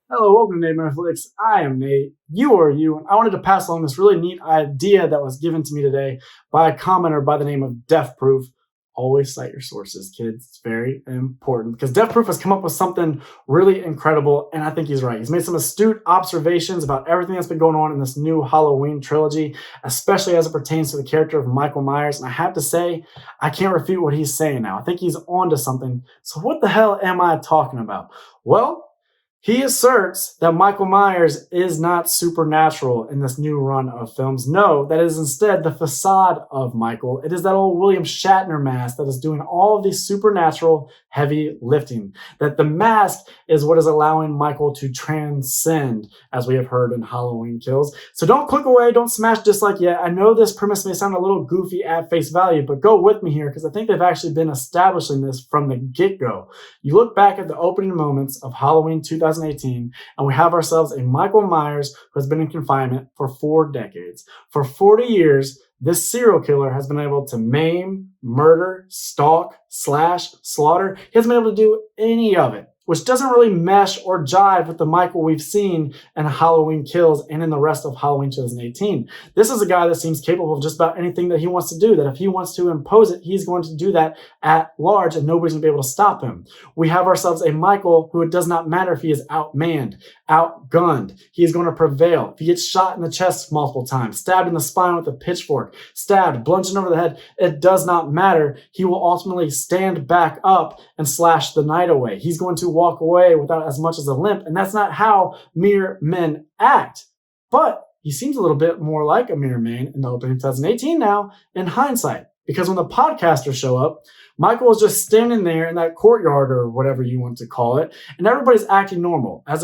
Hello, welcome to Nate Netflix. I am Nate. You are you, and I wanted to pass along this really neat idea that was given to me today by a commenter by the name of Death Proof. Always cite your sources, kids. It's very important because Death Proof has come up with something really incredible, and I think he's right. He's made some astute observations about everything that's been going on in this new Halloween trilogy, especially as it pertains to the character of Michael Myers. And I have to say, I can't refute what he's saying now. I think he's onto something. So what the hell am I talking about? Well, he asserts that Michael Myers is not supernatural in this new run of films. No, that is instead the facade of Michael. It is that old William Shatner mask that is doing all of the supernatural heavy lifting. That the mask is what is allowing Michael to transcend, as we have heard in Halloween Kills. So don't click away, don't smash dislike yet. I know this premise may sound a little goofy at face value, but go with me here because I think they've actually been establishing this from the get-go. You look back at the opening moments of Halloween 2018, and we have ourselves a Michael Myers who has been in confinement for 4 decades. For 40 years, this serial killer has been able to maim, murder, stalk, slash, slaughter. He hasn't been able to do any of it, which doesn't really mesh or jive with the Michael we've seen in Halloween Kills and in the rest of Halloween 2018. This is a guy that seems capable of just about anything that he wants to do, that if he wants to impose it, he's going to do that at large and nobody's going to be able to stop him. We have ourselves a Michael who it does not matter if he is outmanned, outgunned. He is going to prevail. If he gets shot in the chest multiple times, stabbed in the spine with a pitchfork, stabbed, bludgeoned over the head, it does not matter. He will ultimately stand back up and slash the night away. He's going to walk away without as much as a limp, and that's not how mere men act. But he seems a little bit more like a mere man in the opening 2018 now, in hindsight, because when the podcasters show up, Michael is just standing there in that courtyard or whatever you want to call it, and everybody's acting normal, as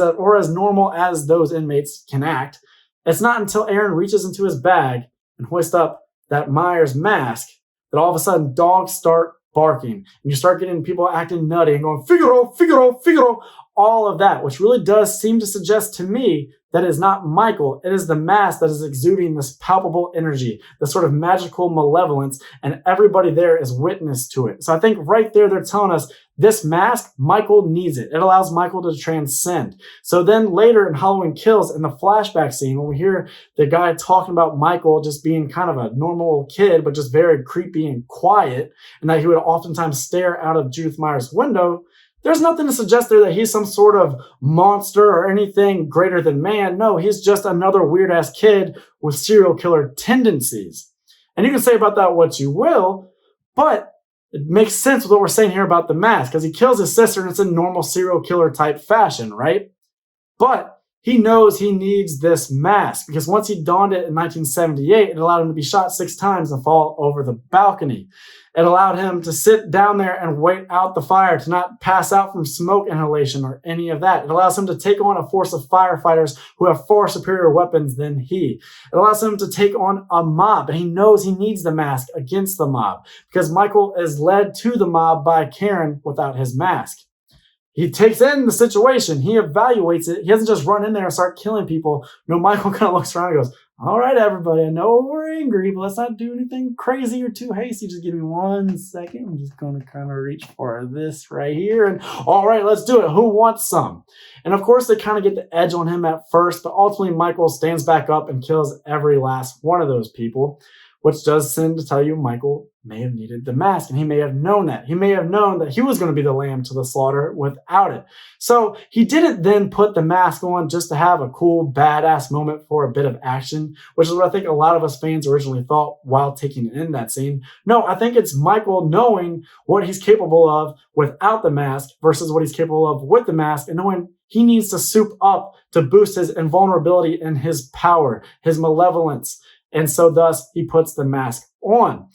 normal as those inmates can act. It's not until Aaron reaches into his bag and hoists up that Myers mask that all of a sudden dogs start barking, and you start getting people acting nutty and going, Figaro, Figaro, Figaro, all of that, which really does seem to suggest to me that it is not Michael. It is the mask that is exuding this palpable energy, this sort of magical malevolence, and everybody there is witness to it. So I think right there, they're telling us this mask, Michael needs it. It allows Michael to transcend. So then later in Halloween Kills, in the flashback scene, when we hear the guy talking about Michael just being kind of a normal kid, but just very creepy and quiet, and that he would oftentimes stare out of Judith Myers' window, there's nothing to suggest there that he's some sort of monster or anything greater than man. No, he's just another weird-ass kid with serial killer tendencies. And you can say about that what you will, but it makes sense with what we're saying here about the mask, because he kills his sister and it's in normal serial killer type fashion, right? But he knows he needs this mask because once he donned it in 1978, it allowed him to be shot 6 times and fall over the balcony. It allowed him to sit down there and wait out the fire, to not pass out from smoke inhalation or any of that. It allows him to take on a force of firefighters who have far superior weapons than he. It allows him to take on a mob, and he knows he needs the mask against the mob because Michael is led to the mob by Karen without his mask. He takes in the situation. He evaluates it. He doesn't just run in there and start killing people. No, Michael kind of looks around and goes, all right, everybody, I know we're angry, but let's not do anything crazy or too hasty. Just give me 1 second. I'm just going to kind of reach for this right here. And all right, let's do it. Who wants some? And of course, they kind of get the edge on him at first, but ultimately Michael stands back up and kills every last one of those people, which does tend to tell you Michael may have needed the mask, and he may have known that. He may have known that he was going to be the lamb to the slaughter without it. So he didn't then put the mask on just to have a cool, badass moment for a bit of action, which is what I think a lot of us fans originally thought while taking in that scene. No, I think it's Michael knowing what he's capable of without the mask versus what he's capable of with the mask, and knowing he needs to soup up to boost his invulnerability and his power, his malevolence. And so thus he puts the mask on,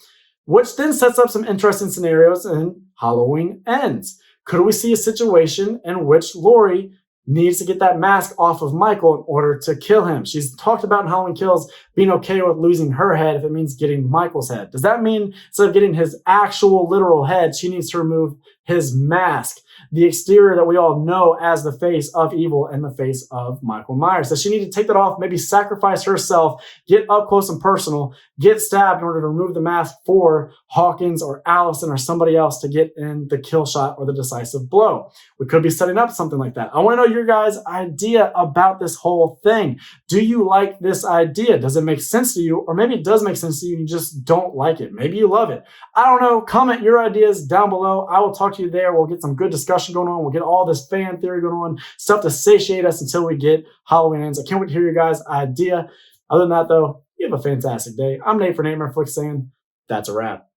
which then sets up some interesting scenarios in Halloween Ends. Could we see a situation in which Laurie needs to get that mask off of Michael in order to kill him? She's talked about in Halloween Kills being okay with losing her head if it means getting Michael's head. Does that mean instead of getting his actual literal head, she needs to remove his mask, the exterior that we all know as the face of evil and the face of Michael Myers. Does she need to take that off, maybe sacrifice herself, get up close and personal, get stabbed in order to remove the mask for Hawkins or Allison or somebody else to get in the kill shot or the decisive blow? We could be setting up something like that. I want to know your guys' idea about this whole thing. Do you like this idea? Does it make sense to you? Or maybe it does make sense to you and you just don't like it. Maybe you love it. I don't know. Comment your ideas down below. I will talk to you there. We'll get some good discussion going on. We'll get all this fan theory going on, stuff to satiate us until we get Halloween ends. I can't wait to hear your guys' idea. Other than that, though, you have a fantastic day. I'm Nate for Nate Flick saying that's a wrap.